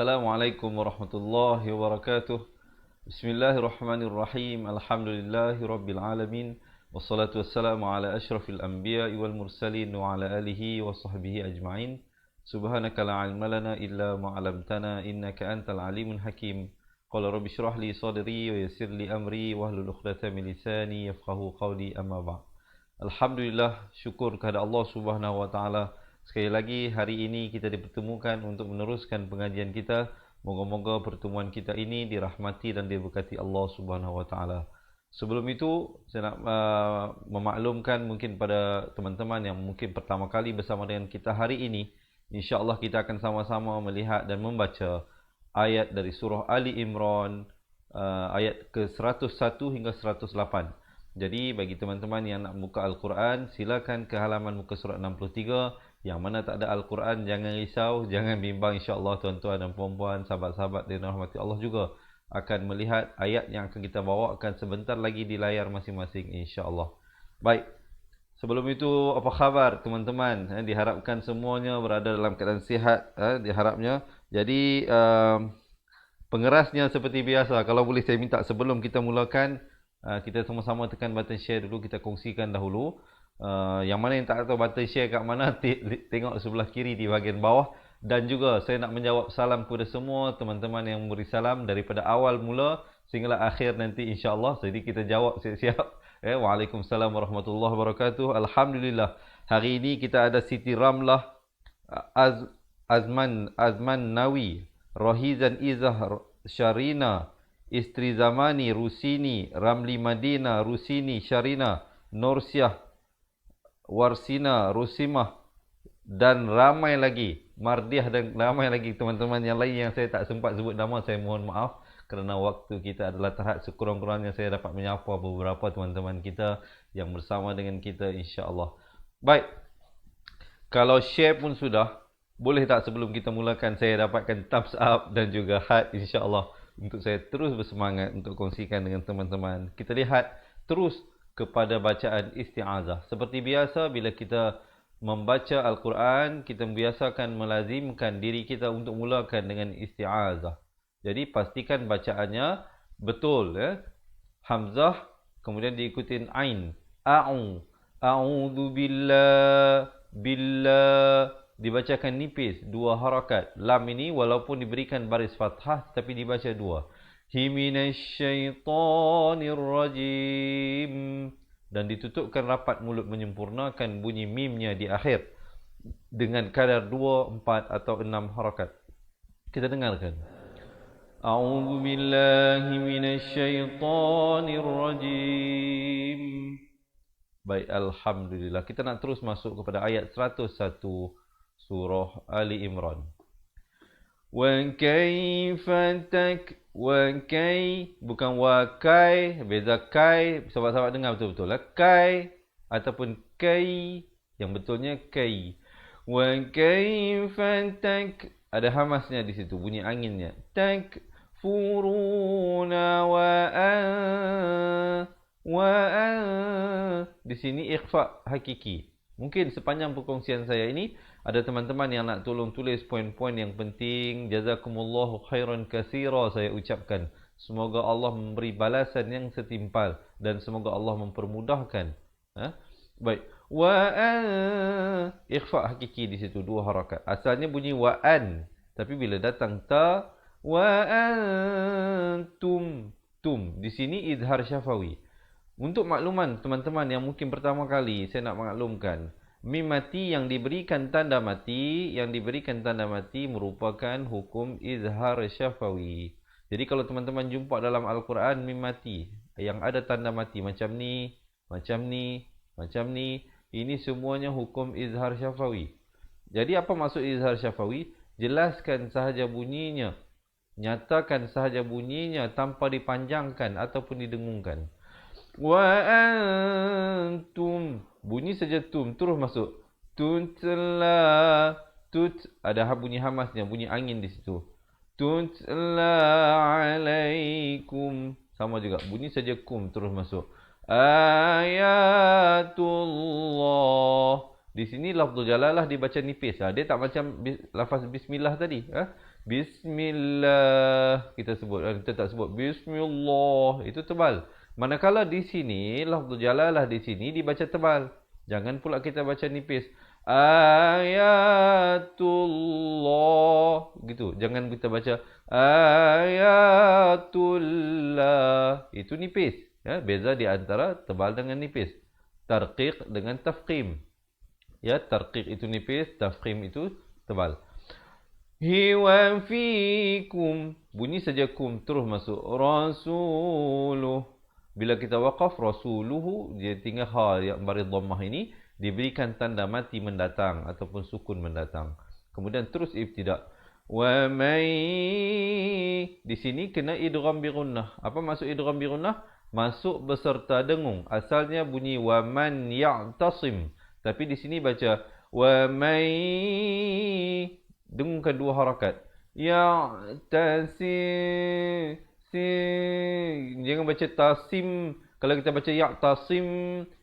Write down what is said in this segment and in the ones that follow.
Assalamualaikum warahmatullahi wabarakatuh. Bismillahirrahmanirrahim. Alhamdulillahi rabbil alamin. Wassalatu wassalamu ala asyrafil anbiya'i wal mursalin wa ala alihi wa sahbihi ajma'in. Subhanaka la ilma lana illa ma 'allamtana innaka antal alimul hakim. Qala rabbi shrah li sadri wa yassir li amri wahlul 'uqdatam min lisani yafqahu qawli amma ba'd. Alhamdulillah, syukur kepada Allah Subhanahu wa taala. Sekali lagi hari ini kita dipertemukan untuk meneruskan pengajian kita. Moga-moga pertemuan kita ini dirahmati dan diberkati Allah Subhanahu wa taala. Sebelum itu saya nak memaklumkan mungkin pada teman-teman yang mungkin pertama kali bersama dengan kita hari ini, insya-Allah kita akan sama-sama melihat dan membaca ayat dari surah Ali Imran ayat ke-101 hingga 108. Jadi bagi teman-teman yang nak buka Al-Quran, silakan ke halaman muka surat 63. Yang mana tak ada Al-Quran, jangan risau, jangan bimbang, insya-Allah tuan-tuan dan puan-puan, sahabat-sahabat dan rahmati Allah juga akan melihat ayat yang akan kita bawakan sebentar lagi di layar masing-masing, insya-Allah. Baik. Sebelum itu, apa khabar teman-teman? Diharapkan semuanya berada dalam keadaan sihat, diharapnya. Jadi pengerasnya seperti biasa, kalau boleh saya minta sebelum kita mulakan, kita sama-sama tekan button share dulu, kita kongsikan dahulu. Yang mana yang tak tahu button share kat mana, tengok sebelah kiri di bahagian bawah. Dan juga saya nak menjawab salam kepada semua teman-teman yang memberi salam daripada awal mula sehinggalah akhir nanti, insya-Allah. Jadi kita jawab siap-siap. Waalaikumsalam warahmatullahi wabarakatuh. Alhamdulillah, hari ini kita ada Siti Ramlah Azman Nawi, Rohizan Izah Syarina, Istri Zamani Rusini, Ramli Madina Rusini Syarina, Nursyah Warsina Rusimah, dan ramai lagi, Mardiah, dan ramai lagi teman-teman yang lain yang saya tak sempat sebut nama. Saya mohon maaf kerana waktu kita adalah terhad. Sekurang-kurangnya saya dapat menyapa beberapa teman-teman kita yang bersama dengan kita, insya-Allah. Baik, kalau share pun sudah, boleh tak sebelum kita mulakan saya dapatkan thumbs up dan juga heart, insya-Allah, untuk saya terus bersemangat untuk kongsikan dengan teman-teman. Kita lihat terus kepada bacaan isti'azah. Seperti biasa, bila kita membaca Al-Quran, kita biasakan melazimkan diri kita untuk mulakan dengan isti'azah. Jadi pastikan bacaannya betul, Hamzah, kemudian diikutin ain. A'udzu billah, dibacakan nipis, dua harakat. Lam ini walaupun diberikan baris fathah, tapi dibaca dua. Minasyaitonir rajim, dan ditutupkan rapat mulut menyempurnakan bunyi mimnya di akhir dengan kadar 2, 4 atau 6 harakat. Kita dengarkan. A'udzu billahi minasyaitonir rajim. Baik, alhamdulillah. Kita nak terus masuk kepada ayat 101 surah Ali Imran. Bukan wakai, beza kai. Sahabat-sahabat dengar betul-betul lah. Kai ataupun kai, yang betulnya kai. Ada hamasnya di situ, bunyi anginnya. Takfuruna di sini ikhfa hakiki. Mungkin sepanjang perkongsian saya ini ada teman-teman yang nak tolong tulis poin-poin yang penting. Jazakumullahu khairan katsira saya ucapkan. Semoga Allah memberi balasan yang setimpal dan semoga Allah mempermudahkan. Baik. Ikhfa hakiki di situ, dua harakat. Asalnya bunyi wa'an, tapi bila datang ta, wa'antum, tum. Di sini izhar syafawi. Untuk makluman teman-teman yang mungkin pertama kali, saya nak maklumkan, mim mati yang diberikan tanda mati, merupakan hukum izhar syafawi. Jadi kalau teman-teman jumpa dalam Al-Quran mim mati yang ada tanda mati macam ni, ini semuanya hukum izhar syafawi. Jadi apa maksud izhar syafawi? Jelaskan sahaja bunyinya, nyatakan sahaja bunyinya tanpa dipanjangkan ataupun didengungkan. Wa antum, bunyi saja tum, terus masuk. Tutla, ada bunyi hamasnya, bunyi angin di situ. Tutla alaikum, sama juga, bunyi saja kum, terus masuk. Ayatullah, Di sini lafzul jalalah dibaca nipis. Dia tak macam lafaz bismillah tadi. Bismillah kita sebut, kita tak sebut Bismillah, itu tebal. Manakala di sini lafzul jalalah di sini dibaca tebal. Jangan pula kita baca nipis. Ayatullah gitu. Jangan kita baca ayatullah. Itu nipis. Ya, beza di antara tebal dengan nipis. Tarqiq dengan tafkhim. Ya, tarqiq itu nipis, tafkhim itu tebal. Hiwa fikum. Bunyi saja kum terus masuk. Rasuluh. Bila kita waqaf rasuluhu, dia tinggal ha yang baris dhammah ini diberikan tanda mati mendatang ataupun sukun mendatang. Kemudian terus ibtida. Wa may, di sini kena idgham bi gunnah. Apa maksud idgham bi gunnah? Masuk beserta dengung. Asalnya bunyi wa man ya'tasim. Tapi di sini baca wa may, dengungkan dua harakat. Ya'tasim. Jangan baca tasim. Kalau kita baca ya'tasim,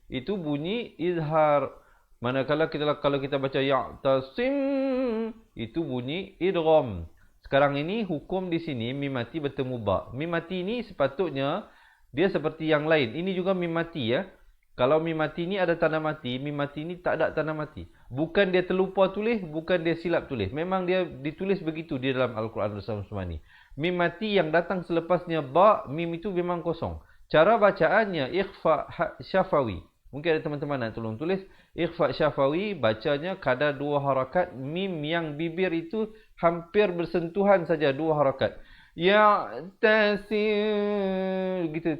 itu bunyi izhar. Manakala kalau kita baca ya'tasim, itu bunyi idgham. Sekarang ini hukum di sini mim mati bertemu ba. Mim mati ini sepatutnya dia seperti yang lain. Ini juga mim mati ya. Kalau mim mati ini ada tanda mati, mim mati ini tak ada tanda mati. Bukan dia terlupa tulis, bukan dia silap tulis. Memang dia ditulis begitu di dalam Al-Quran bersama-sama ni. Mim mati yang datang selepasnya ba, mim itu memang kosong. Cara bacaannya ikhfa syafawi. Mungkin ada teman-teman nak tolong tulis. Ikhfa syafawi bacanya kadar dua harakat. Mim yang bibir itu hampir bersentuhan saja dua harakat. Ya tasim gitu.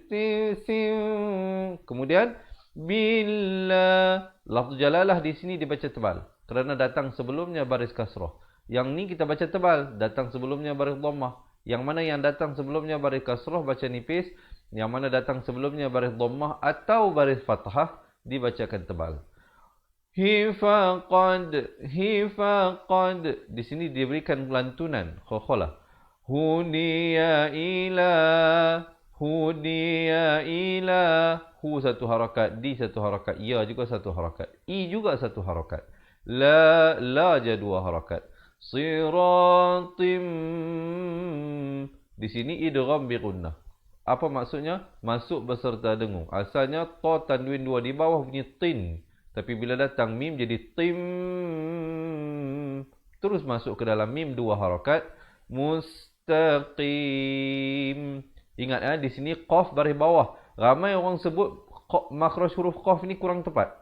Kemudian bila lafz jalalah di sini dibaca tebal kerana datang sebelumnya baris kasrah. Yang ni kita baca tebal, datang sebelumnya baris dhammah. Yang mana yang datang sebelumnya baris kasrah baca nipis, yang mana datang sebelumnya baris dhammah atau baris fathah dibacakan tebal. Hifaqad, hifaqad. Di sini diberikan lantunan khokholah. Hudiya ila, hudiya ila. Hu satu harakat, di satu harakat, ya juga satu harakat, i juga satu harakat, la je dua harakat. Siratim. Di sini idgham bi gunnah. Apa maksudnya? Masuk beserta dengung. Asalnya ta tanwin dua di bawah bunyi tin, tapi bila datang mim jadi tim. Terus masuk ke dalam mim dua harakat. Mustaqim. Ingat ya, di sini qaf baris bawah. Ramai orang sebut makhraj huruf qaf ni kurang tepat.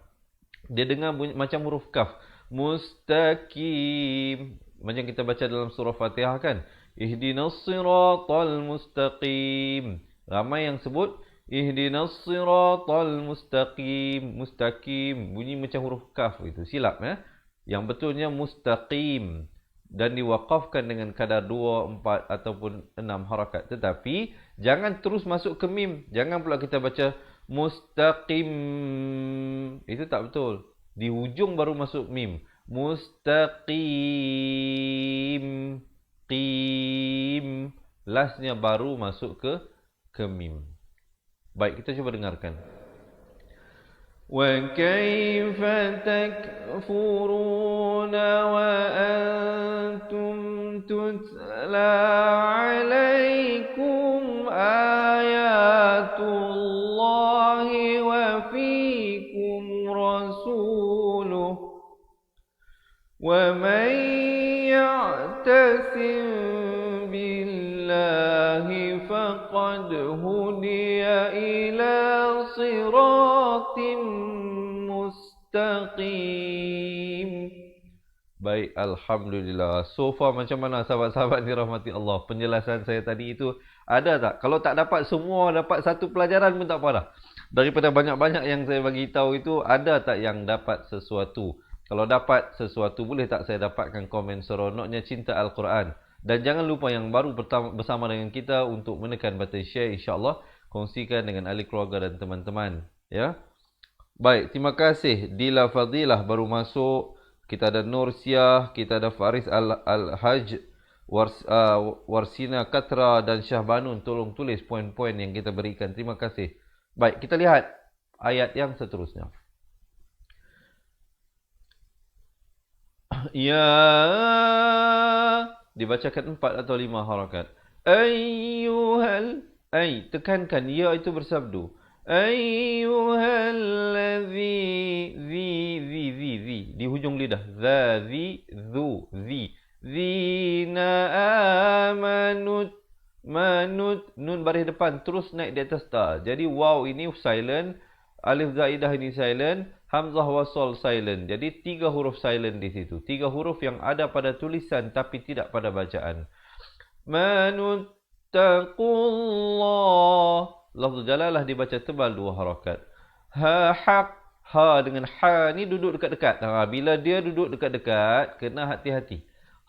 Dia dengar bunyi macam huruf kaf. Mustaqim. Macam kita baca dalam surah Fatihah kan. Ihdinas siratal mustaqim. Ramai yang sebut ihdinas siratal mustaqim. Mustaqim. Bunyi macam huruf kaf itu. Silap ya. Yang betulnya mustaqim. Dan diwakafkan dengan kadar 2, 4 ataupun 6 harakat. Tetapi jangan terus masuk ke mim. Jangan pula kita baca mustaqim. Itu tak betul. Di hujung baru masuk mim. Mustaqim. Qim. Lastnya baru masuk ke mim. Baik, kita cuba dengarkan. وَكَيْفَ تَكْفُرُونَ وَأَنْتُمْ تُتْلَى عَلَيْكُمْ آيَاتُ اللَّهِ وَفِيكُمْ رَسُولُهُ وَمَنْ يَعْتَصِمْ بِاللَّهِ فَقَدْ هُدِيَ إِلَى صِرَاطٍ mustaqim. Baik, alhamdulillah. So far macam mana sahabat-sahabat dirahmati Allah? Penjelasan saya tadi itu ada tak? Kalau tak dapat semua, dapat satu pelajaran pun tak apa dah. Daripada banyak-banyak yang saya bagi tahu itu, ada tak yang dapat sesuatu? Kalau dapat sesuatu, boleh tak saya dapatkan komen seronoknya cinta Al-Quran? Dan jangan lupa yang baru bersama dengan kita untuk menekan button share, insya-Allah. Kongsikan dengan ahli keluarga dan teman-teman, ya. Baik, terima kasih. Dila Fadilah baru masuk. Kita ada Nur Siah, kita ada Faris Al-Haj, Warsina Katra dan Syah Banun. Tolong tulis poin-poin yang kita berikan. Terima kasih. Baik, kita lihat ayat yang seterusnya. Ya dibacakan 4 atau 5 harakat. Ayyuhal, tekankan ya itu bersabdu. Ayyuhallazi, zi di hujung lidah. Za, zi, zu, zi. Zina amanut, nun baris depan terus naik di atas ta. Jadi waw ini silent, alif zaidah ini silent, hamzah wasal silent. Jadi 3 huruf silent di situ. 3 huruf yang ada pada tulisan tapi tidak pada bacaan. Manuttaqullah. Lafzul jalalah dibaca tebal 2 harakat. Ha haq, ha dengan ha ni duduk dekat-dekat. Bila dia duduk dekat-dekat, kena hati-hati.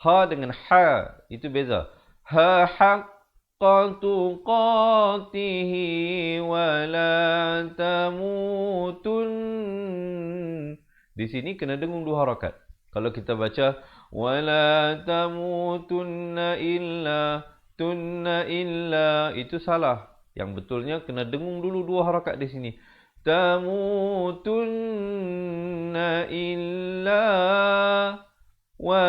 Ha dengan ha itu beza. Ha haqqa tuqatihi wa la tamutun. Di sini kena dengung 2 harakat. Kalau kita baca wa la tamutunna illa itu salah. Yang betulnya kena dengung dulu 2 harakat di sini. Tamutunna illa wa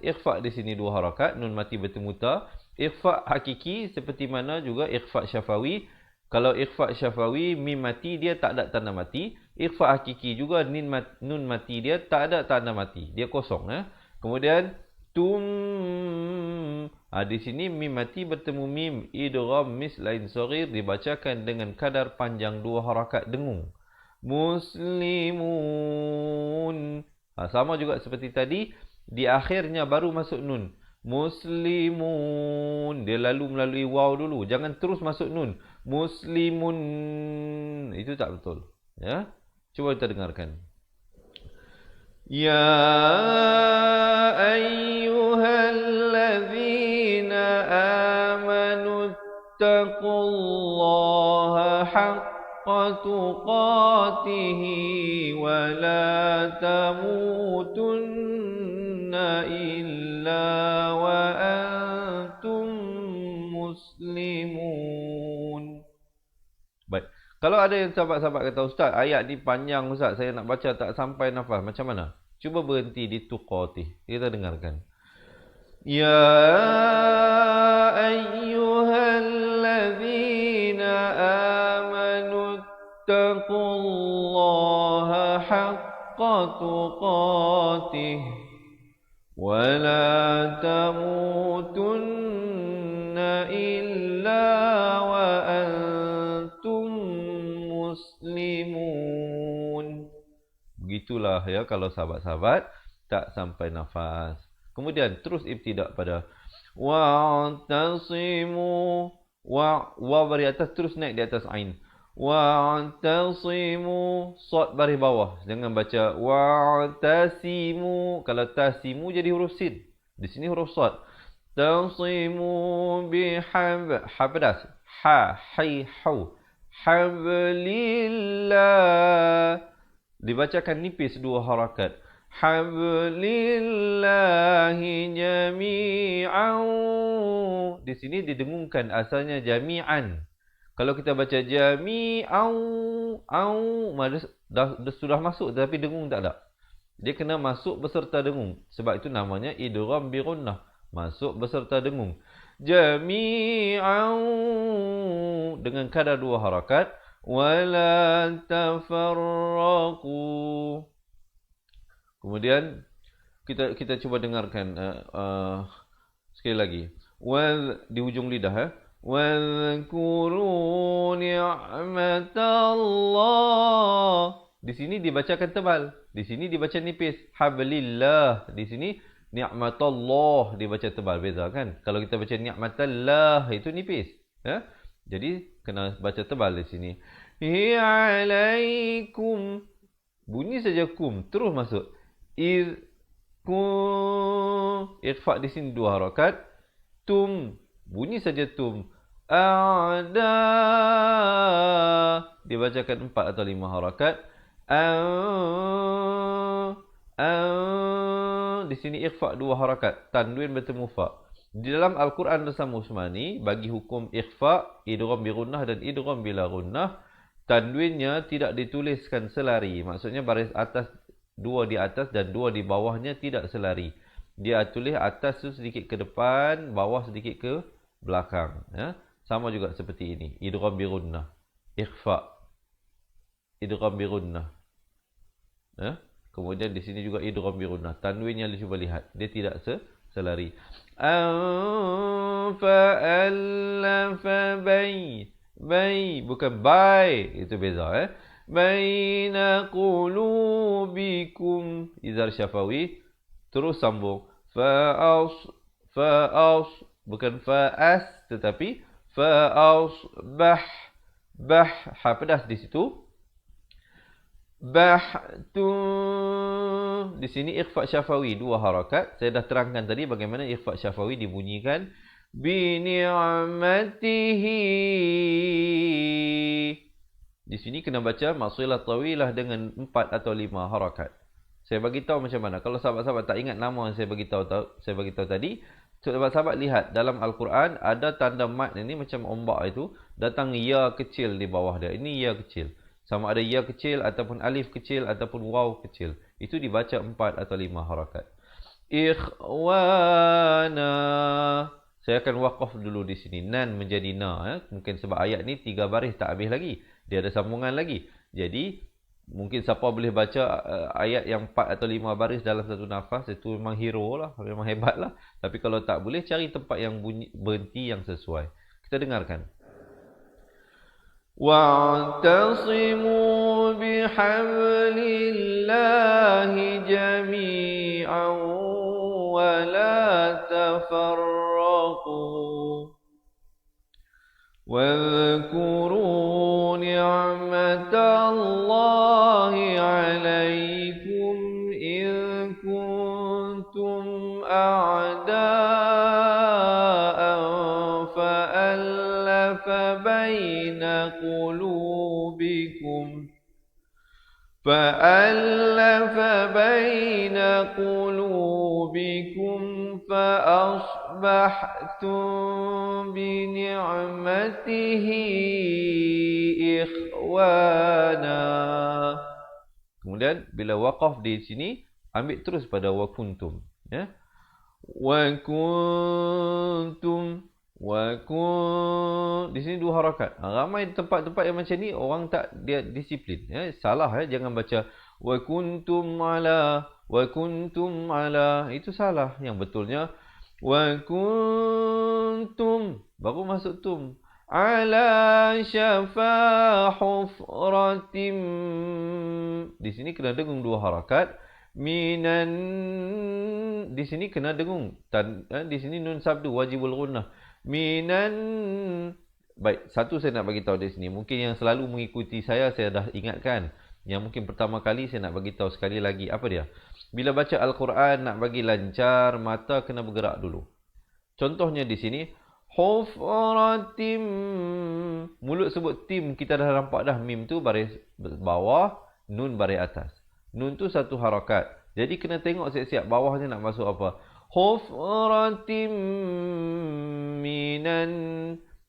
ikhfa di sini 2 harakat, nun mati bertemu ta. Ikhfa hakiki seperti mana juga ikhfa syafawi. Kalau ikhfa syafawi mim mati dia tak ada tanda mati. Ikhfa hakiki juga nun mati dia tak ada tanda mati. Dia kosong. Kemudian di sini mim mati bertemu mim idgham mislain saghir dibacakan dengan kadar panjang 2 harakat dengung. Muslimun. Sama juga seperti tadi, di akhirnya baru masuk nun. Muslimun. Dia lalu melalui waw dulu, jangan terus masuk nun. Muslimun. Itu tak betul. Ya. Cuba kita dengarkan. Ya ayyuhallazina amanu taqullaha haqqa tuqatihi wa la tamutunna illa wa antum muslimun. Baik. Kalau ada yang sahabat-sahabat kata, Ustaz, ayat ni panjang Ustaz, saya nak baca tak sampai nafas. Macam mana? Cuba berhenti di tuqatih. Kita dengarkan. Ya ayyuhallazina amanu taqullaha haqqa tuqatih wa la tamutunna illa wa antum muslimun. Begitulah ya kalau sahabat-sahabat tak sampai nafas. Kemudian terus ibtidak pada wa'tasimu. Wa baris atas terus naik di atas ain. Wa'tasimu. Sad baris bawah. Jangan baca wa'tasimu. Kalau tasimu jadi huruf sin. Di sini huruf sad. Tasimu bihab. Habdas. Ha, hai, hau. Hablillah. Dibacakan nipis 2 harakat. Hablillahi jami'an. Di sini didengungkan, asalnya jami'an. Kalau kita baca jami'an, sudah masuk tapi dengung tak ada. Dia kena masuk beserta dengung. Sebab itu namanya idgham bi gunnah. Masuk beserta dengung. Jami'an dengan kadar 2 harakat. Wala tafarraqu. Kemudian kita cuba dengarkan sekali lagi. Di ujung lidah. Wadhkuru ni'matallah. Di sini dibacakan tebal. Di sini dibaca nipis. Hablillah. Di sini ni'matallah dibaca tebal. Beza kan? Kalau kita baca ni'matallah itu nipis. Ya? Jadi kena baca tebal di sini. Hi alaikum. Bunyi saja kum terus masuk. Ikhfa di sini 2 harakat. Tum. Bunyi saja tum. A'da. Dibacakan 4 atau 5 harakat. Di sini ikhfa 2 harakat. Tanwin bertemu fa. Di dalam Al-Quran bersama Usmani, bagi hukum ikhfa, idgham bi gunnah dan idgham bila gunnah, tanwinnya tidak dituliskan selari. Maksudnya baris atas 2 di atas dan 2 di bawahnya tidak selari. dia tulis atas tu sedikit ke depan, bawah sedikit ke belakang. Ya. Sama juga seperti ini. Idgham bi gunnah. Ikhfa. Idgham bi gunnah. Ya. Kemudian di sini juga idgham bi gunnah. Tanwin yang cuba lihat. Dia tidak selari. Fa'allafa bay. Bukan bay. Itu beza. Baina qulubikum. Izhar syafawi. Terus sambung. Fa'as. Bukan fa'as. Tetapi fa'asbah. Bah. Ha pedas di situ. Bahtu. Di sini ikhfa syafawi. 2 harakat. Saya dah terangkan tadi bagaimana ikhfa syafawi dibunyikan. Bini'amatihi. Di sini kena baca maksilah tawilah dengan 4 atau 5 harakat. Saya bagi tahu macam mana. Kalau sahabat-sahabat tak ingat nama yang saya bagi tahu tadi, sahabat-sahabat lihat dalam Al-Quran ada tanda mat ini macam ombak itu, datang ya kecil di bawah dia. Ini ya kecil. Sama ada ya kecil ataupun alif kecil ataupun waw kecil. Itu dibaca 4 atau 5 harakat. Ikhwana. Saya akan waqaf dulu di sini. Nan menjadi na. Mungkin sebab ayat ni 3 baris tak habis lagi. Dia ada sambungan lagi. Jadi, mungkin siapa boleh baca ayat yang 4 atau 5 baris dalam satu nafas. Itu memang hero lah. Memang hebat lah. Tapi kalau tak boleh, cari tempat yang berhenti yang sesuai. Kita dengarkan. وَاعْتَصِمُوا بِحَبْلِ اللَّهِ جَمِيعًا وَلَا تَفَرَّقُوا وَاذْكُرُوا نِعْمَةَ اللَّهِ عَلَيْكُمْ إِذْ كُنْتُمْ أَعْدَاءً فَأَلَّفَ بَيْنَ قُلُوبِكُمْ فَأَصْبَحْتُمْ بِنِعْمَتِهِ إِخْوَانًا. Kemudian bila waqaf di sini, ambil terus pada wa kuntum. Ya. Wa kuntum. Di sini 2 harakat. Ramai tempat-tempat yang macam ni orang tak dia disiplin. Ya. Salah jangan baca wa kuntum ala. Itu salah. Yang betulnya wa kuntum baru masuk tum. Ala syafa hufratim. Di sini kena dengung 2 harakat. Minan. Di sini kena dengung. Di sini nun sabdu wajibul gunnah. Minan. Baik, satu saya nak bagi tahu di sini. Mungkin yang selalu mengikuti saya dah ingatkan. Yang mungkin pertama kali saya nak bagi tahu sekali lagi. Apa dia? Bila baca Al-Quran nak bagi lancar, mata kena bergerak dulu. Contohnya di sini, hufratim. Mulut sebut tim, kita dah nampak dah mim tu baris bawah, nun baris atas. Nun tu 1 harakat. Jadi kena tengok siap-siap bawahnya nak masuk apa. Hufratim minan.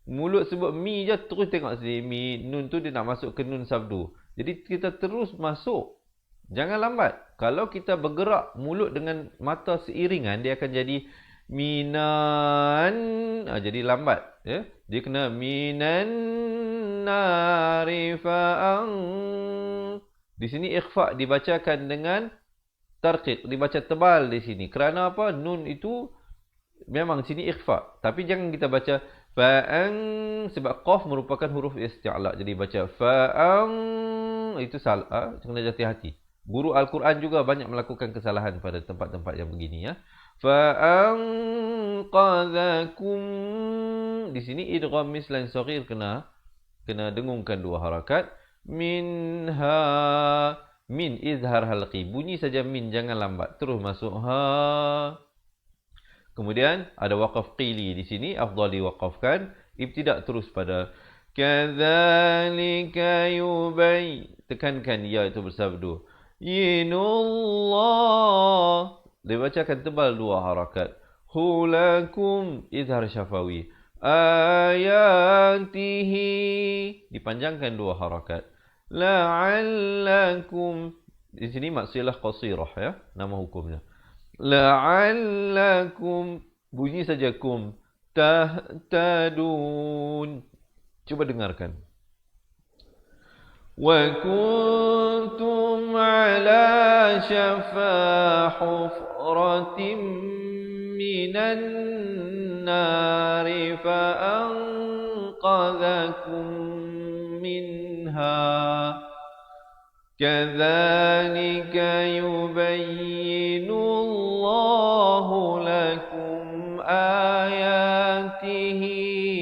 Mulut sebut mi je, terus tengok sini. Mi, nun tu dia nak masuk ke nun sabdu. Jadi kita terus masuk. Jangan lambat. Kalau kita bergerak mulut dengan mata seiringan, dia akan jadi minan. Jadi lambat. Ya? Dia kena minan narifa'ang. Di sini ikhfa dibacakan dengan tarqiq. Dibaca tebal di sini. Kerana apa? Nun itu memang sini ikhfa. Tapi jangan kita baca fa'ang. Sebab qaf merupakan huruf isti'la. Jadi baca fa'ang. Itu salah. Kena hati-hati. Guru Al-Quran juga banyak melakukan kesalahan pada tempat-tempat yang begini. Ya. Fa'anqadhakum. Di sini idgham mislan saghir kena dengungkan 2 harakat. Minha. Min izhar halqi. Bunyi saja min, jangan lambat. Terus masuk ha. Kemudian ada waqaf qili di sini, afdal diwaqafkan. Ibtidak terus pada kadzalika yubay. Tekankan ya itu bersabdu. Yinullah. Dibacakan tebal 2 harakat. Hulakum izhar syafawi. Ayatihi. Dipanjangkan 2 harakat. La'allakum. Di sini maksilah qasirah ya, nama hukumnya. La'allakum, bunyi saja kum, tahtadun. Coba dengarkan. وكنتم على شفا حفرة من النار فأنقذكم منها كذلك يبين الله لكم آياته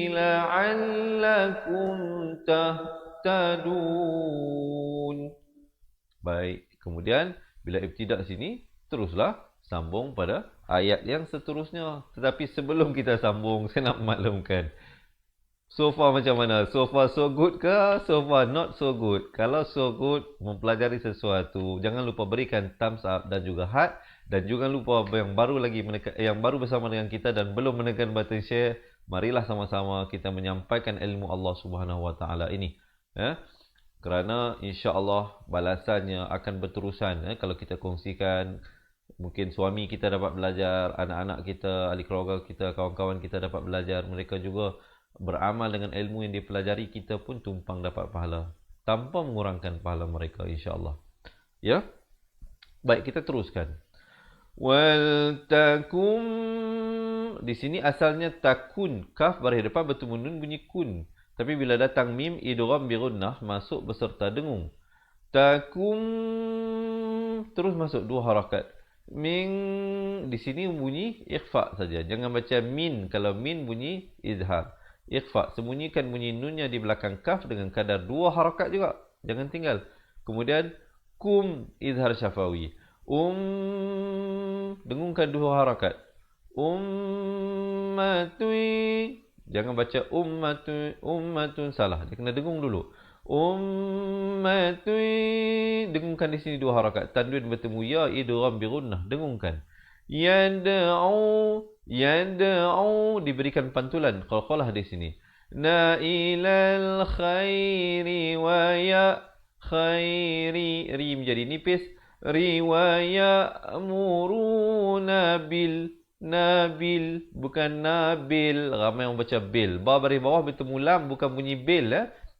لعلكم تهتدون. Baik, kemudian bila ibtidak sini, teruslah sambung pada ayat yang seterusnya. Tetapi sebelum kita sambung, saya nak maklumkan. So far macam mana? So far so good ke? So far not so good? Kalau so good, mempelajari sesuatu, jangan lupa berikan thumbs up dan juga heart. Dan jangan lupa yang baru bersama dengan kita dan belum menekan button share, marilah sama-sama kita menyampaikan ilmu Allah Subhanahu Wa Taala ini. Kerana insya-Allah balasannya akan berterusan. Kalau kita kongsikan, mungkin suami kita dapat belajar, anak-anak kita, ahli keluarga kita, kawan-kawan kita dapat belajar, mereka juga beramal dengan ilmu yang dipelajari, kita pun tumpang dapat pahala tanpa mengurangkan pahala mereka insya-Allah. Ya. Baik, kita teruskan. Wal takum, di sini asalnya takun, kaf baris depan bertemu nun bunyi kun. Tapi bila datang mim idgham bi gunnah, masuk beserta dengung. Takum terus masuk dua harakat. Min di sini bunyi ikhfa saja. Jangan baca min. Kalau min bunyi izhar. Ikhfa, sembunyikan bunyi nunnya di belakang kaf dengan kadar dua harakat juga. Jangan tinggal. Kemudian kum izhar syafawi. Dengungkan dua harakat. Ummatui, jangan baca ummatun salah. Dia kena dengung dulu. Ummatui, dengungkan di sini dua harakat. Tanwin bertemu ya idgham bi gunnah, dengungkan. Yad'u diberikan pantulan qalqalah di sini. Nailal khairi wa ya khairi, ri menjadi nipis. Riwaya muruna bil nabil, bukan nabil. Ramai yang baca bil. Baris bawah bertemu lam, bukan bunyi bil.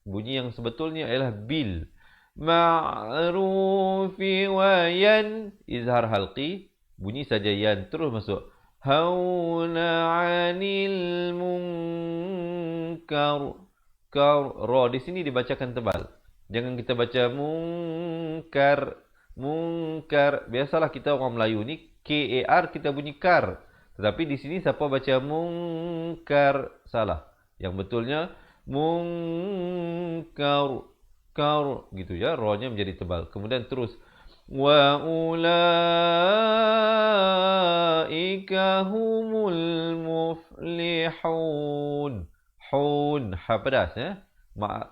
Bunyi yang sebetulnya ialah bil. Ma'rufi wa yan, izhar halqi, bunyi saja yan, terus masuk. Hauna 'anil munkar. Ra di sini dibacakan tebal. Jangan kita baca munkar. Biasalah kita orang Melayu ni KAR kita bunyi kar. Tetapi di sini siapa baca munkar salah. Yang betulnya munkar gitu ya, ra-nya menjadi tebal. Kemudian terus wa ulaika humul muflihun. Ha pedas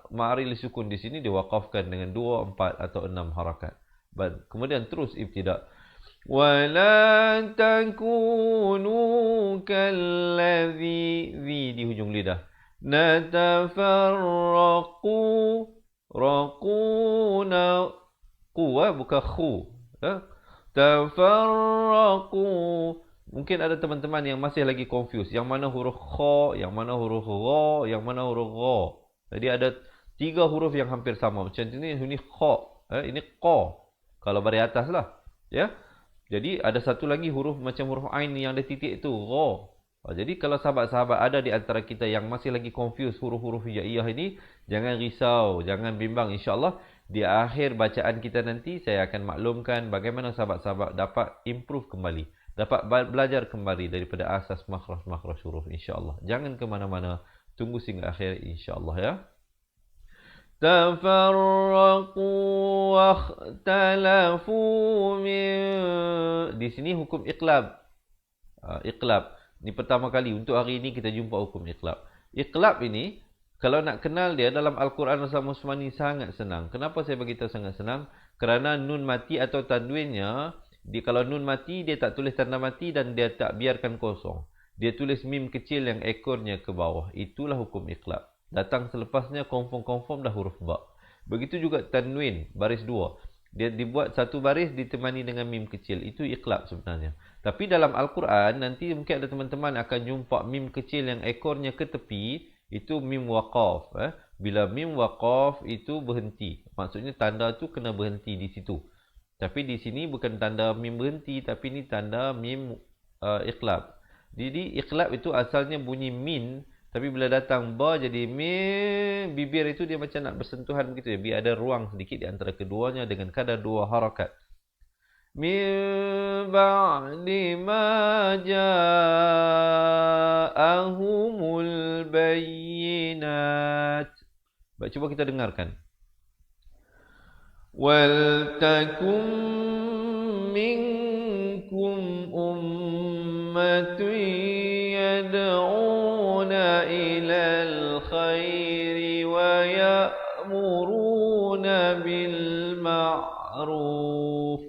ma'ril sukun di sini diwaqafkan dengan 2, 4 atau 6 harakat. Kemudian terus ibtidak. Wala takunu kallazi, di hujung lidah. Natafarraqu, raquna, bukan khu. Tafarraqu. Mungkin ada teman-teman yang masih lagi confused. Yang mana huruf kha, yang mana huruf ra, yang mana huruf gha. Jadi ada 3 huruf yang hampir sama. Macam ini kha, ini qa. Kalau baris atas lah. Ya. Jadi ada satu lagi huruf macam huruf ain yang ada titik itu. Ra. Jadi kalau sahabat-sahabat ada di antara kita yang masih lagi confused huruf-huruf hijaiyah ini, jangan risau. Jangan bimbang. InsyaAllah di akhir bacaan kita nanti, saya akan maklumkan bagaimana sahabat-sahabat dapat improve kembali. Dapat belajar kembali daripada asas makhraj huruf. InsyaAllah. Jangan ke mana-mana. Tunggu sehingga akhir. InsyaAllah ya. Tafarraqu wakhtalafu min, di sini hukum iqlab. Iqlab. Ini pertama kali untuk hari ini kita jumpa hukum iqlab. Iqlab ini kalau nak kenal dia dalam Al-Quran Al-Musmani sangat senang. Kenapa saya beritahu sangat senang? Kerana nun mati atau tanwinnya, kalau nun mati dia tak tulis tanda mati dan dia tak biarkan kosong. Dia tulis mim kecil yang ekornya ke bawah. Itulah hukum iqlab. Datang selepasnya confirm dah huruf ba. Begitu juga tanwin baris 2. Dia dibuat satu baris ditemani dengan mim kecil. Itu iqlab sebenarnya. Tapi dalam Al-Quran, nanti mungkin ada teman-teman akan jumpa mim kecil yang ekornya ke tepi. Itu mim waqaf. Bila mim waqaf itu berhenti. Maksudnya tanda tu kena berhenti di situ. Tapi di sini bukan tanda mim berhenti. Tapi ni tanda mim iqlab. Jadi iqlab itu asalnya bunyi min. Tapi bila datang ba jadi mim, bibir itu dia macam nak bersentuhan begitu ya. Biar ada ruang sedikit di antara keduanya dengan kadar 2 harakat. Min ba'di ma ja'ahumul bayyinat. Baik, cuba kita dengarkan. Wal takum minkum ummatun yad'una ilal khairi wa ya'muruna bil ma'ruf.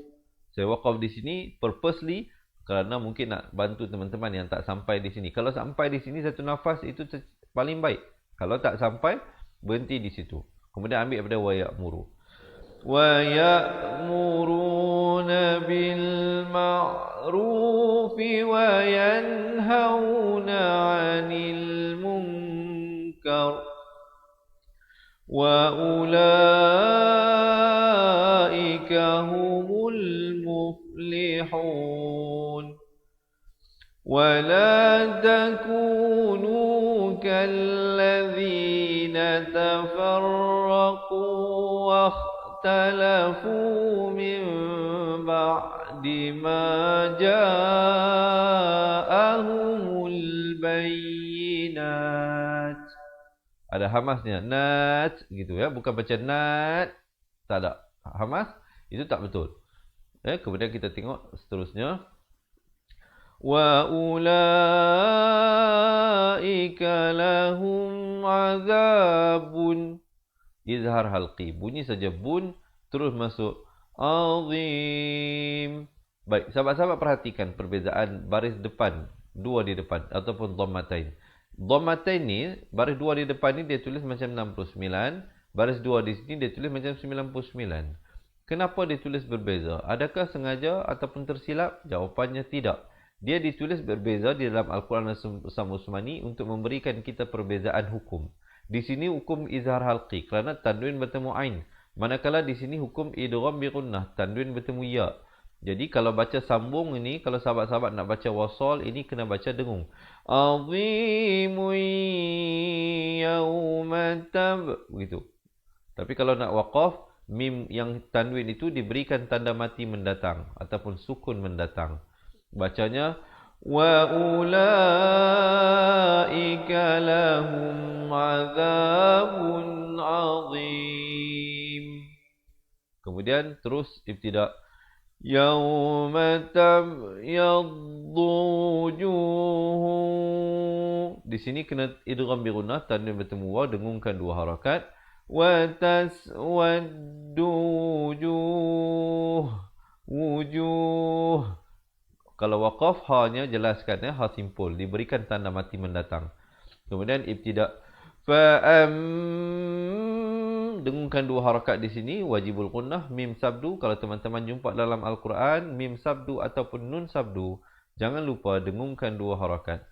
Saya waqaf di sini purposely kerana mungkin nak bantu teman-teman yang tak sampai di sini. Kalau sampai di sini satu nafas itu paling baik. Kalau tak sampai, berhenti di situ. Kemudian ambil daripada wa ya'muru. Wa ya'muruna bil ma'ruf wa yanhauna 'anil munkar. Wa ulaika humul muflihun. Wa la takunu kalladzina tafarraqu wa ikhtalafu min ba'di ma ja'ahumul bayyinat. Ada hamasnya, nat gitu ya, bukan baca nat, tak ada hamas, itu tak betul. Kemudian kita tengok seterusnya. Wa ulaika lahum azabun. Izhar halqi, bunyi saja bun, terus masuk azim. Baik, sahabat-sahabat perhatikan perbezaan baris depan, 2 di depan ataupun dhammatain. Dhammatain ni, baris 2 di depan ni dia tulis macam 69, baris 2 di sini dia tulis macam 99. Kenapa dia tulis berbeza? Adakah sengaja ataupun tersilap? Jawapannya tidak. Dia ditulis berbeza di dalam Al-Quran As-Usmani untuk memberikan kita perbezaan hukum. Di sini hukum izhar halqi kerana tanwin bertemu ain. Manakala di sini hukum idgham bi gunnah, tanwin bertemu ya. Jadi kalau baca sambung ini, kalau sahabat-sahabat nak baca wasal, ini kena baca dengung. Azimun yawmatab. Begitu. Tapi kalau nak waqaf, mim yang tanwin itu diberikan tanda mati mendatang. Ataupun sukun mendatang. Bacanya, wa ulaika lahum azabun azim. Kemudian terus ibtida'. Yawma tabyaddu wujuh. Di sini kena idgham bi gunnah, tanwin bertemu waw, dengungkan 2 harakat. Wa taswaddu wujuh. Kalau waqaf, ha-nya jelaskan ha simpul, diberikan tanda mati mendatang. Kemudian ibtida' dengungkan 2 harakat di sini, wajibul gunnah, mim sabdu. Kalau teman-teman jumpa dalam Al-Quran, mim sabdu ataupun nun sabdu, jangan lupa dengungkan 2 harakat.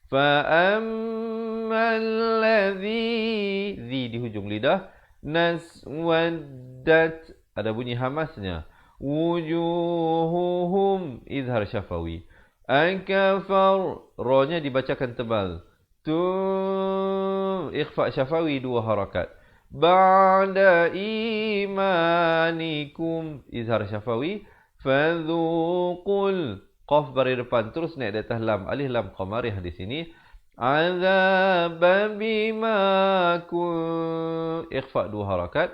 Fa'ammal ladzi, zi di hujung lidah, naswaddat, ada bunyi hamasnya. Wujuhuhum, izhar syafawi. Akafar, ra-nya dibacakan tebal. Ikhfa syafawi 2 harakat. Ba'da imanikum, izhar syafawi. Fadhuqul, qaf baris depan terus naik di atas lam, alif lam qamariyah di sini. Azab bima kun, ikhfa 2 harakat.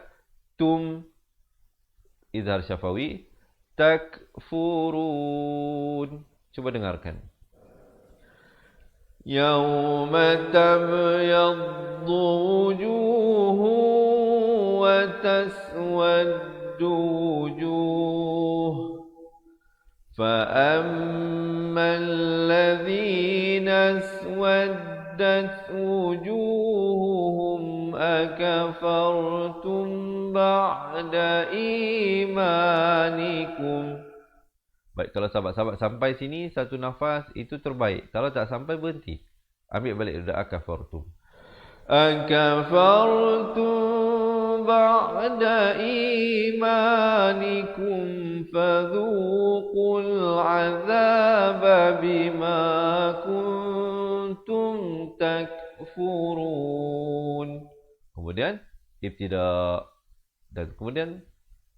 Tum, izhar syafawi. Takfurun. Coba dengarkan. Yawma tabyaddu wujuhu wa taswaddu wujuh. فَأَمَّا الَّذِينَ اسْوَدَّتْ وُجُوهُهُمْ أكفرتم بعد إيمانكم. Baik, kalau sahabat-sahabat sampai sini satu nafas itu terbaik. Kalau tak sampai berhenti. Ambil balik doa kafartum. Akafartum ba'da imanikum fadhuqul azaba bima kuntum takfurun. Kemudian ibtida, dan kemudian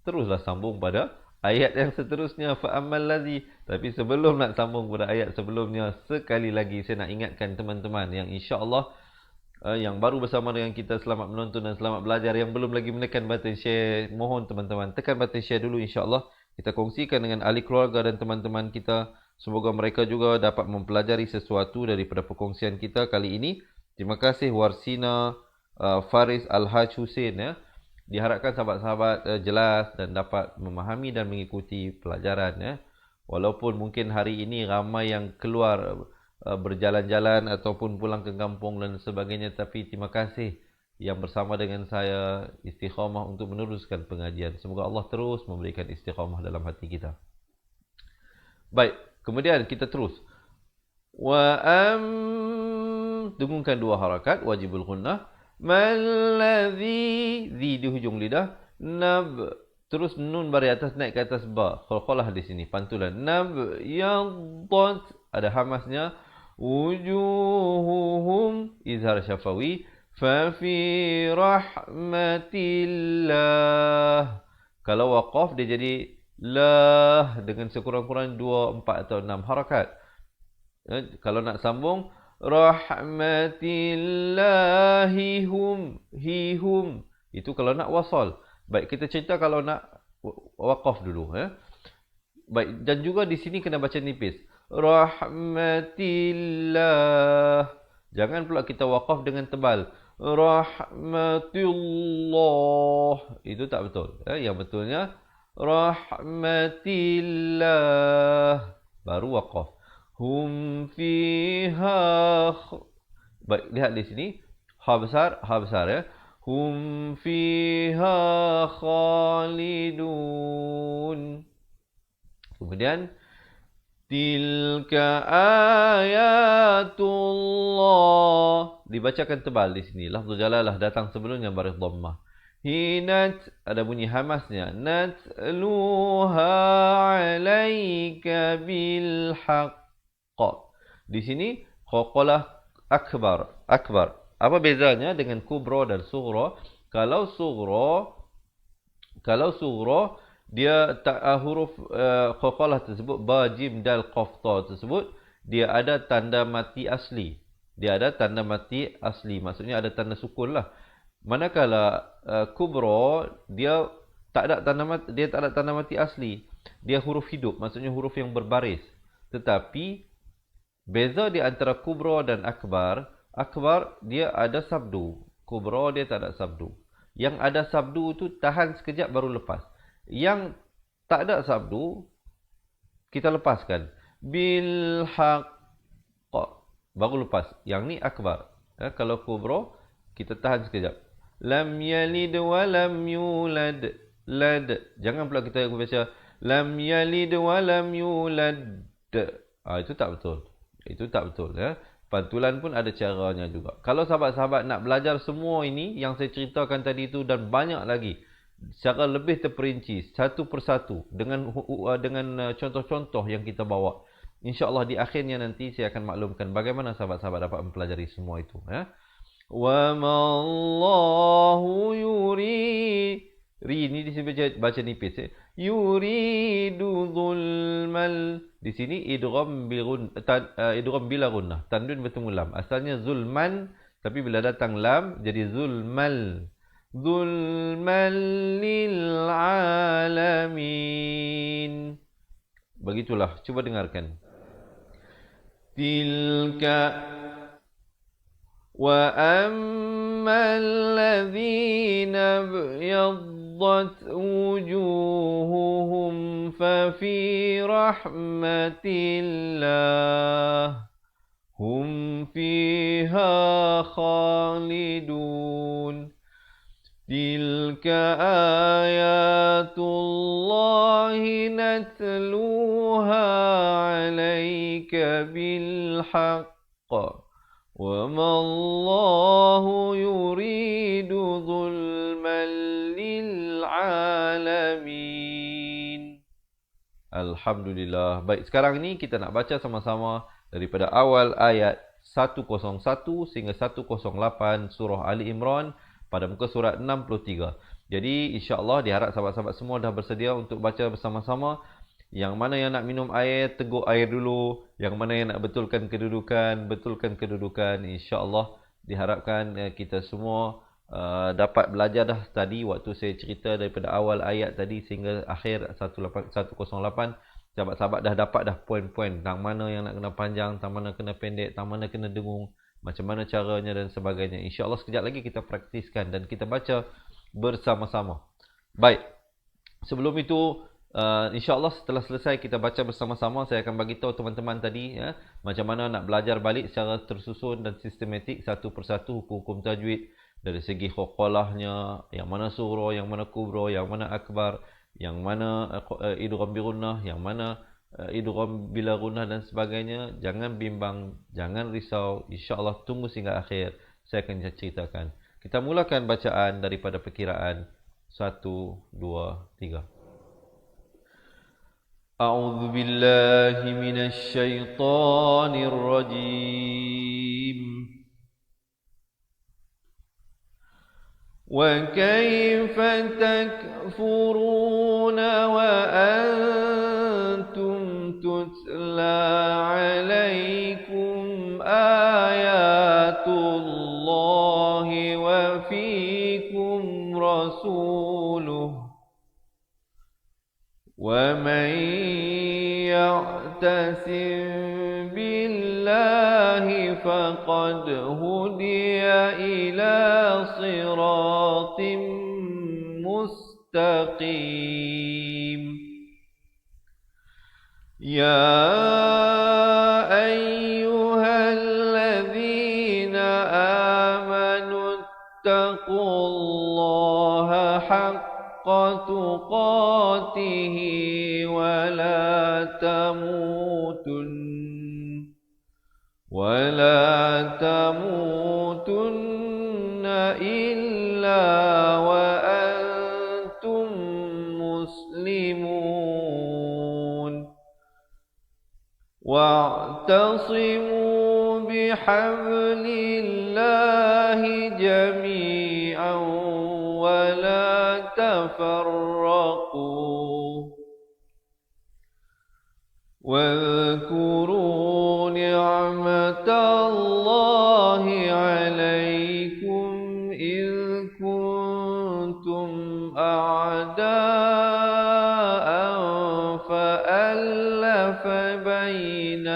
teruslah sambung pada ayat yang seterusnya, fa'amal ladzi. Tapi sebelum nak sambung pada ayat sebelumnya, sekali lagi saya nak ingatkan teman-teman yang insya-Allah yang baru bersama dengan kita, selamat menonton dan selamat belajar. Yang belum lagi menekan button share, mohon teman-teman tekan button share dulu, insya-Allah. Kita kongsikan dengan ahli keluarga dan teman-teman kita. Semoga mereka juga dapat mempelajari sesuatu daripada perkongsian kita kali ini. Terima kasih Warsina Faris Al-Haj Hussein ya. Diharapkan sahabat-sahabat jelas dan dapat memahami dan mengikuti pelajaran ya. Walaupun mungkin hari ini ramai yang keluar berjalan-jalan ataupun pulang ke kampung dan sebagainya, tapi terima kasih yang bersama dengan saya istiqamah untuk meneruskan pengajian. Semoga Allah terus memberikan istiqamah dalam hati kita. Baik, kemudian kita terus. Dengungkan dua harakat wajibul gunnah. Maladzi, zi di hujung lidah, terus nun bari atas naik ke atas ba. Qalqalah di sini pantulan. Yaddat, ada hamasnya. Wujuhuhum, izhar syafawi. Fa fi rahmatillah. Kalau waqaf dia jadi lah dengan sekurang-kurang 2, 4 atau 6 harakat. Kalau nak sambung rahmatillahihum, hihum, itu kalau nak wasal. Baik, kita cerita kalau nak waqaf dulu ya. Baik, dan juga di sini kena baca nipis. Rahmatillah. Jangan pula kita waqaf dengan tebal. Rahmatullah. Itu tak betul. Yang betulnya rahmatillah. Baru waqaf. Hum fiha. Baik, lihat di sini. Ha besar ya. Hum fiha khalidun. Kemudian tilka ayatullah. Dibacakan tebal di sini. Lafzul jalalah datang sebelumnya baris dhammah. Hinat, ada bunyi hamasnya. Natluha alaika bil haqq. Di sini qalqalah akbar. Akbar. Apa bezanya dengan kubra dan sughra? Kalau sughra dia tak huruf qalqalah tersebut, ba jim dal qaf ta tersebut, dia ada tanda mati asli. Maksudnya ada tanda sukun lah. Manakala kubra dia tak ada tanda mati asli. Dia huruf hidup, maksudnya huruf yang berbaris. Tetapi beza di antara kubra dan akbar, akbar dia ada sabdu, kubra dia tak ada sabdu. Yang ada sabdu itu tahan sekejap baru lepas. Yang tak ada sabdu kita lepaskan. Bil haqq, baru lepas. Yang ni akbar. Kalau kubra kita tahan sekejap. Lam yalid wa lam yulad. Lad. Jangan pula kita baca lam yalid wa lam yulad. Itu tak betul. Ya. Pantulan pun ada caranya juga. Kalau sahabat-sahabat nak belajar semua ini yang saya ceritakan tadi itu dan banyak lagi secara lebih terperinci satu persatu dengan contoh-contoh yang kita bawa, insya-Allah di akhirnya nanti saya akan maklumkan bagaimana sahabat-sahabat dapat mempelajari semua itu ya. Wa ma Allahu yuri, ri ini baca nipis ya. Yuridu zulmal. Di sini idgham bila gunnah. Tanwin bertemu lam. Asalnya zulman, tapi bila datang lam jadi zulmal. Zulmal lil alamin. Begitulah. Cuba dengarkan. Tilka wa ammal ladzina yaddat wujuhuhum fa fi rahmatillah hum fiha khalidun. تلك آيات الله نتلوها عليك بالحق وما الله يريد ظلما للعالمين. Alhamdulillah. Baik, sekarang ni kita nak baca sama-sama daripada awal ayat 101 sehingga 108 surah Ali Imran pada muka surat 63. Jadi insya-Allah diharap sahabat-sahabat semua dah bersedia untuk baca bersama-sama. Yang mana yang nak minum air, teguk air dulu. Yang mana yang nak betulkan kedudukan. Insya-Allah diharapkan kita semua dapat belajar dah tadi waktu saya cerita daripada awal ayat tadi sehingga akhir 108. Sahabat-sahabat dah dapat dah poin-poin tentang mana yang nak kena panjang, tentang mana kena pendek, tentang mana kena dengung, macam mana caranya dan sebagainya. InsyaAllah sekejap lagi kita praktiskan dan kita baca bersama-sama. Baik, sebelum itu InsyaAllah setelah selesai kita baca bersama-sama, saya akan bagi tahu teman-teman tadi macam mana nak belajar balik secara tersusun dan sistematik satu persatu hukum-hukum tajwid dari segi qalqalahnya, yang mana surah, yang mana kubra, yang mana akbar, yang mana idgham bi gunnah, yang mana idgham bila gunnah dan sebagainya. Jangan bimbang, jangan risau. InsyaAllah tunggu sehingga akhir, saya akan ceritakan. Kita mulakan bacaan daripada perkiraan 1, 2, 3. A'udzu billahi minasy syaithanir rajim. وَكَيْفَ تَكْفُرُونَ وَأَنْتُمْ تُتْلَى عَلَيْكُمْ آيَاتُ اللَّهِ وَفِيكُمْ رَسُولُهُ وَمَنْ يَعْتَصِمْ بِاللَّهِ فَقَدْ هُدِيَ إِلَى صِرَاطٍ مُسْتَقِيمٍ. يَا أَيُّهَا الَّذِينَ آمَنُوا اتَّقُوا اللَّهَ حَقَّ تُقَاتِهِ ولا تموتن إلا وأنتم مسلمون واعتصموا بحبل الله جميعا ولا تفرقوا واذكروا نعمة الله عليكم إذ كنتم أعداء فألف بين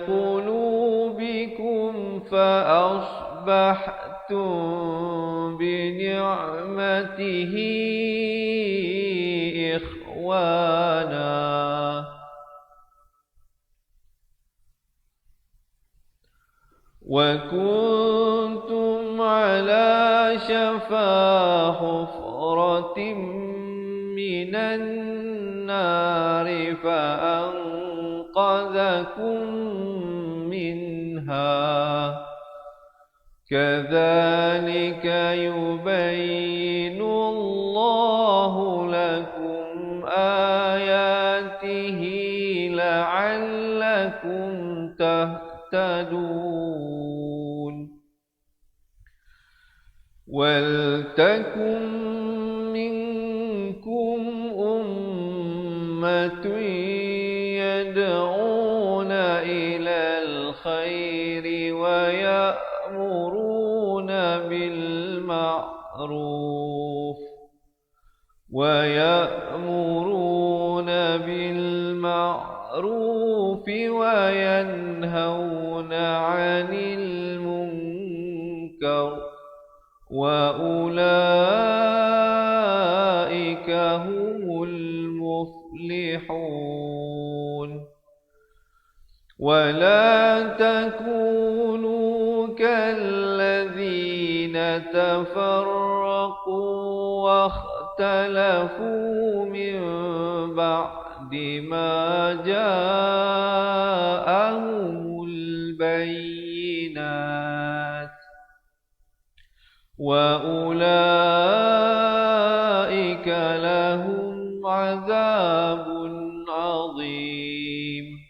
قلوبكم فأصبحتم بنعمته إخوانا وكنتم على شفا حفرة من النار فأنقذكم منها كذلك يبين الله لكم آياته لعلكم تهتدون ولتكن منكم أمة يدعون إلى الخير ويأمرون بالمعروف وينهون عن المنكر وأولئك هم المفلحون ولا تكونوا كالذين تفرقوا واختلفوا من بعد ما جاءهم البينات وأولئك لهم عذاب عظيم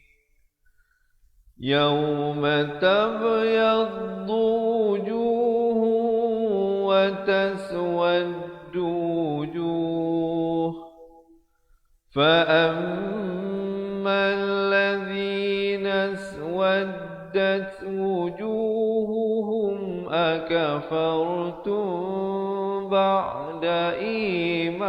يوم تبيض وجوه وتسود وجوه فأما الذين اسودت وجوههم أكفرتم بعد إيمانكم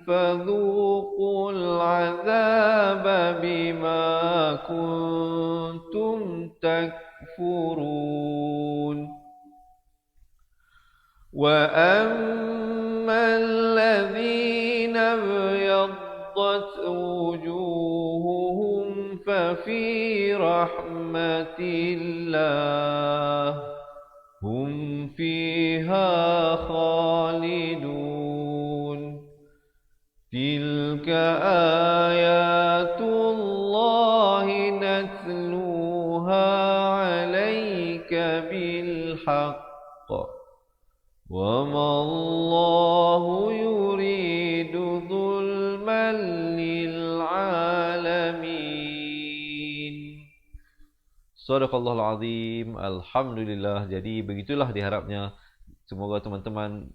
فذوقوا العذاب بما كنتم تكفرون وأما الذين ابيضت وجوههم ففي رحمة الله هم فيها خالدون تلك آيات الله نتلوها عليك بالحق وما الله يريد ظلما للعالمين. Sadaqallahul Azim. Alhamdulillah. Jadi begitulah diharapnya. Semoga teman-teman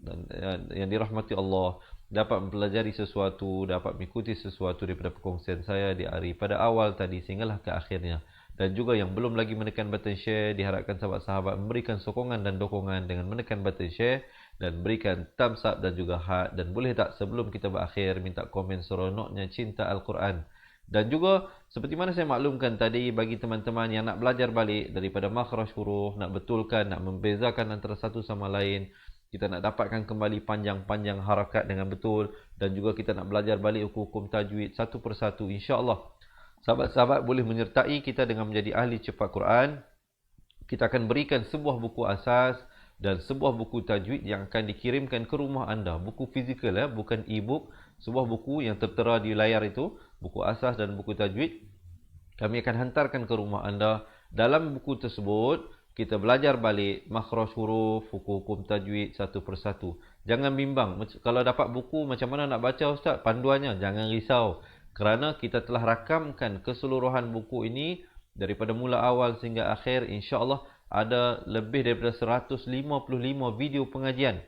yang dirahmati Allah dapat mempelajari sesuatu, dapat mengikuti sesuatu daripada perkongsian saya di hari pada awal tadi sehinggalah ke akhirnya. Dan juga yang belum lagi menekan button share, diharapkan sahabat-sahabat memberikan sokongan dan dokongan dengan menekan button share dan berikan thumbs up dan juga heart. Dan boleh tak sebelum kita berakhir minta komen seronoknya cinta Al-Quran. Dan juga seperti mana saya maklumkan tadi, bagi teman-teman yang nak belajar balik daripada makhraj huruf, nak betulkan, nak membezakan antara satu sama lain, kita nak dapatkan kembali panjang-panjang harakat dengan betul, dan juga kita nak belajar balik hukum-hukum tajwid satu persatu, insya-Allah sahabat-sahabat boleh menyertai kita dengan menjadi ahli cepat Quran. Kita akan berikan sebuah buku asas dan sebuah buku tajwid yang akan dikirimkan ke rumah anda, buku fizikal bukan e-book, sebuah buku yang tertera di layar itu, buku asas dan buku tajwid. Kami akan hantarkan ke rumah anda. Dalam buku tersebut kita belajar balik makhraj huruf, hukum-hukum tajwid satu persatu. Jangan bimbang kalau dapat buku macam mana nak baca ustaz, panduannya jangan risau, kerana kita telah rakamkan keseluruhan buku ini daripada mula awal sehingga akhir. InsyaAllah ada lebih daripada 155 video pengajian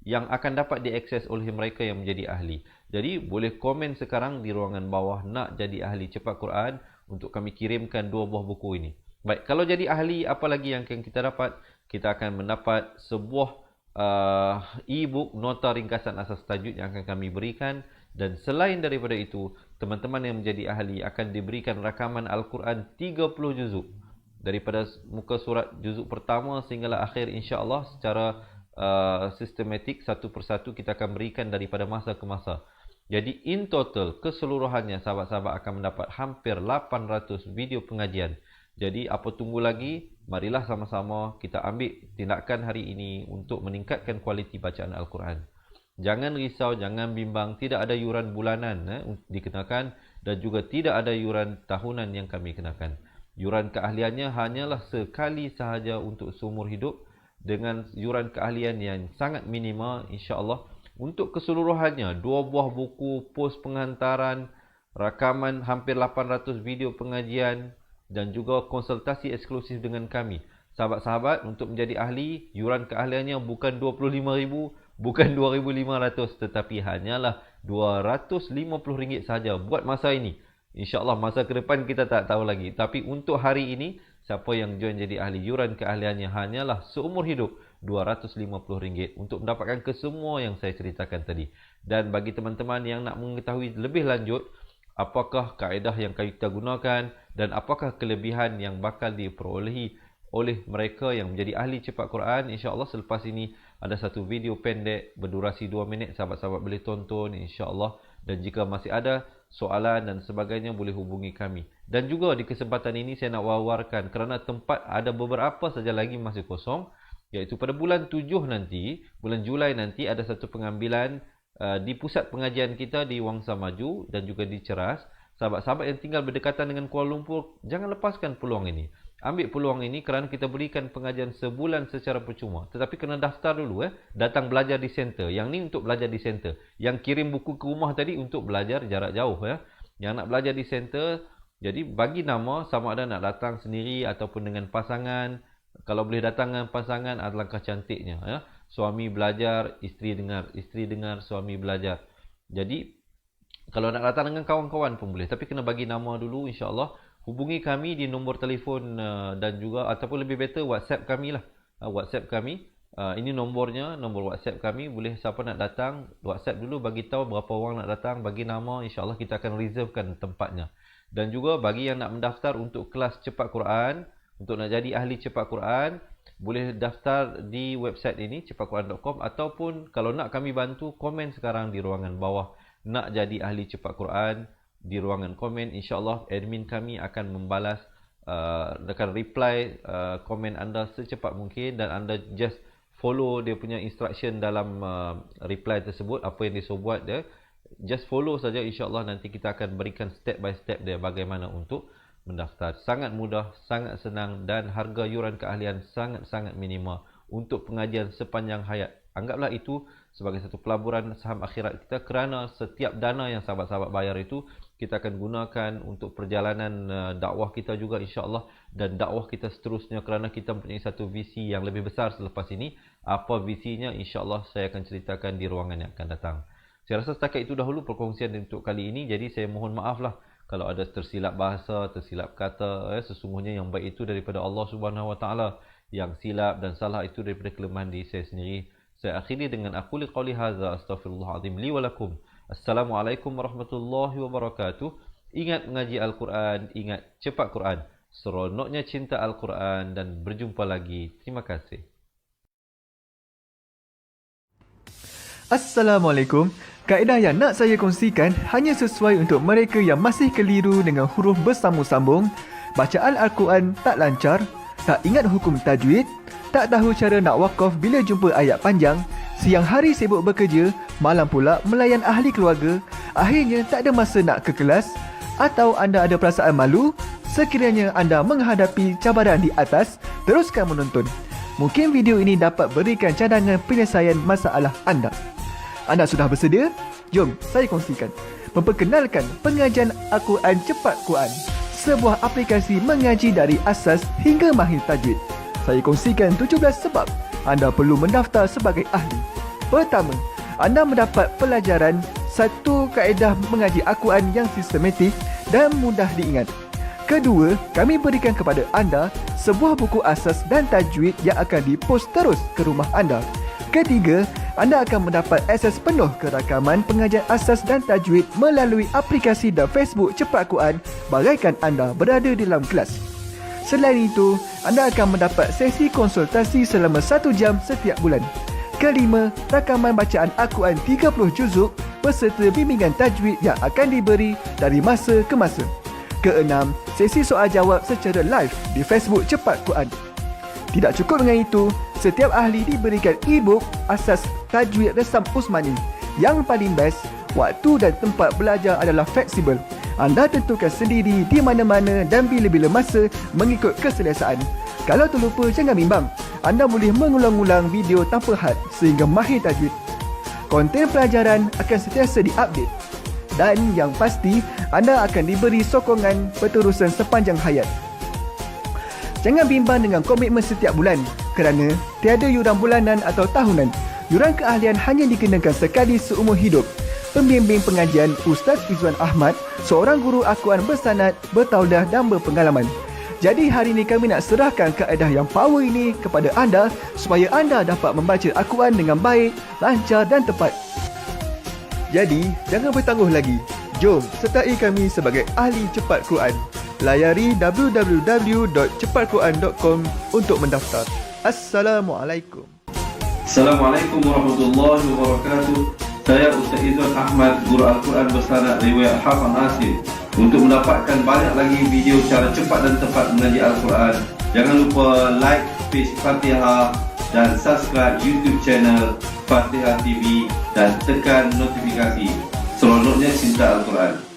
yang akan dapat diakses oleh mereka yang menjadi ahli. Jadi boleh komen sekarang di ruangan bawah nak jadi ahli cepat Quran untuk kami kirimkan 2 buah buku ini. Baik, kalau jadi ahli apa lagi yang akan kita dapat? Kita akan mendapat sebuah e-book nota ringkasan asas tajwid yang akan kami berikan. Dan selain daripada itu, teman-teman yang menjadi ahli akan diberikan rakaman Al-Quran 30 juzuk daripada muka surat juzuk pertama sehinggalah akhir, insya-Allah secara sistematik satu persatu kita akan berikan daripada masa ke masa. Jadi in total keseluruhannya sahabat-sahabat akan mendapat hampir 800 video pengajian. Jadi apa tunggu lagi? Marilah sama-sama kita ambil tindakan hari ini untuk meningkatkan kualiti bacaan Al-Quran. Jangan risau, jangan bimbang, tidak ada yuran bulanan dikenakan dan juga tidak ada yuran tahunan yang kami kenakan. Yuran keahliannya hanyalah sekali sahaja untuk seumur hidup dengan yuran keahlian yang sangat minima, insya-Allah. Untuk keseluruhannya 2 buah buku, pos penghantaran, rakaman hampir 800 video pengajian dan juga konsultasi eksklusif dengan kami. Sahabat-sahabat, untuk menjadi ahli, yuran keahliannya bukan 25,000, bukan 2,500, tetapi hanyalah RM250 sahaja buat masa ini. InsyaAllah masa ke depan kita tak tahu lagi. Tapi untuk hari ini, siapa yang join jadi ahli, yuran keahliannya hanyalah seumur hidup RM250 untuk mendapatkan kesemua yang saya ceritakan tadi. Dan bagi teman-teman yang nak mengetahui lebih lanjut apakah kaedah yang kita gunakan dan apakah kelebihan yang bakal diperolehi oleh mereka yang menjadi ahli cepat Quran, insya-Allah selepas ini ada satu video pendek berdurasi 2 minit, sahabat-sahabat boleh tonton insya-Allah. Dan jika masih ada soalan dan sebagainya boleh hubungi kami. Dan juga di kesempatan ini saya nak wawarkan kerana tempat ada beberapa saja lagi masih kosong, iaitu pada bulan 7 nanti, bulan Julai nanti ada satu pengambilan di pusat pengajian kita di Wangsa Maju dan juga di Ceras. Sahabat-sahabat yang tinggal berdekatan dengan Kuala Lumpur, jangan lepaskan peluang ini. Ambil peluang ini kerana kita berikan pengajian sebulan secara percuma. Tetapi kena daftar dulu datang belajar di center. Yang ni untuk belajar di center. Yang kirim buku ke rumah tadi untuk belajar jarak jauh Yang nak belajar di center, jadi bagi nama sama ada nak datang sendiri ataupun dengan pasangan. Kalau boleh datang dengan pasangan alangkah cantiknya Suami belajar, isteri dengar, suami belajar. Jadi kalau nak datang dengan kawan-kawan pun boleh, tapi kena bagi nama dulu insya-Allah. Hubungi kami di nombor telefon dan juga ataupun lebih better WhatsApp kami lah. WhatsApp kami. Ini nombornya, nombor WhatsApp kami. Boleh siapa nak datang, WhatsApp dulu bagi tahu berapa orang nak datang, bagi nama, insya-Allah kita akan reservekan tempatnya. Dan juga bagi yang nak mendaftar untuk kelas cepat Quran, untuk nak jadi ahli cepat Quran, boleh daftar di website ini cepatquran.com, ataupun kalau nak kami bantu, komen sekarang di ruangan bawah nak jadi ahli cepat Quran. Di ruangan komen, insya-Allah admin kami akan membalas, akan reply komen anda secepat mungkin, dan anda just follow dia punya instruction dalam reply tersebut, apa yang dia suruh buat dia. Just follow saja, insya-Allah nanti kita akan berikan step by step dia bagaimana untuk mendaftar. Sangat mudah, sangat senang, dan harga yuran keahlian sangat-sangat minima untuk pengajian sepanjang hayat. Anggaplah itu sebagai satu pelaburan saham akhirat kita, kerana setiap dana yang sahabat-sahabat bayar itu kita akan gunakan untuk perjalanan dakwah kita juga insya-Allah, dan dakwah kita seterusnya, kerana kita mempunyai satu visi yang lebih besar selepas ini. Apa visinya insya-Allah saya akan ceritakan di ruangan yang akan datang. Saya rasa setakat itu dahulu perkongsian untuk kali ini. Jadi saya mohon maaflah kalau ada tersilap bahasa, tersilap kata. Sesungguhnya yang baik itu daripada Allah Subhanahu Wa Taala, yang silap dan salah itu daripada kelemahan diri saya sendiri. Saya akhiri dengan aku liqauli hadza astaghfirullahalazim li wa lakum. Assalamualaikum warahmatullahi wabarakatuh. Ingat mengaji Al-Quran, ingat cepat Quran. Seronoknya cinta Al-Quran, dan berjumpa lagi. Terima kasih. Assalamualaikum. Kaedah yang nak saya kongsikan hanya sesuai untuk mereka yang masih keliru dengan huruf bersambung-sambung, bacaan Al-Quran tak lancar, tak ingat hukum tajwid, tak tahu cara nak wakaf bila jumpa ayat panjang, siang hari sibuk bekerja, malam pula melayan ahli keluarga, akhirnya tak ada masa nak ke kelas, atau anda ada perasaan malu. Sekiranya anda menghadapi cabaran di atas, teruskan menonton. Mungkin video ini dapat berikan cadangan penyelesaian masalah anda. Anda sudah bersedia? Jom saya kongsikan. Memperkenalkan pengajian Al-Quran Cepat Quran, sebuah aplikasi mengaji dari asas hingga mahir tajwid. Saya kongsikan 17 sebab anda perlu mendaftar sebagai ahli. Pertama, anda mendapat pelajaran satu kaedah mengaji Al-Quran yang sistematik dan mudah diingat. Kedua, kami berikan kepada anda sebuah buku asas dan tajwid yang akan dipost terus ke rumah anda. Ketiga, anda akan mendapat akses penuh ke rakaman pengajian asas dan tajwid melalui aplikasi dan Facebook Cepat Quran bagaikan anda berada di dalam kelas. Selain itu, anda akan mendapat sesi konsultasi selama 1 jam setiap bulan. Kelima, rakaman bacaan Al-Quran 30 juzuk beserta bimbingan tajwid yang akan diberi dari masa ke masa. Keenam, sesi soal jawab secara live di Facebook Cepat Quran. Tidak cukup dengan itu, setiap ahli diberikan e-book asas tajwid Resam Usmani. Yang paling best, waktu dan tempat belajar adalah fleksibel. Anda tentukan sendiri di mana-mana dan bila-bila masa mengikut keselesaan. Kalau terlupa, jangan bimbang. Anda boleh mengulang-ulang video tanpa had sehingga mahir tajwid. Konten pelajaran akan sentiasa diupdate. Dan yang pasti, anda akan diberi sokongan berterusan sepanjang hayat. Jangan bimbang dengan komitmen setiap bulan kerana tiada yuran bulanan atau tahunan. Yuran keahlian hanya dikenakan sekali seumur hidup. Pembimbing pengajian Ustaz Izwan Ahmad, seorang guru Al-Quran bersanad, bertauliah dan berpengalaman. Jadi hari ini kami nak serahkan kaedah yang power ini kepada anda supaya anda dapat membaca Al-Quran dengan baik, lancar dan tepat. Jadi, jangan bertangguh lagi. Jom sertai kami sebagai ahli cepat Quran. Layari www.cepatquran.com untuk mendaftar. Assalamualaikum. Assalamualaikum warahmatullahi wabarakatuh. Saya Ustaz Izwan Ahmad, Guru Al-Quran bersanad riwayat Hafaz Nasir. Untuk mendapatkan banyak lagi video cara cepat dan tepat mengaji Al-Quran, jangan lupa like page Fatihah dan subscribe YouTube channel Fatihah TV dan tekan notifikasi. Seronoknya cinta Al-Quran.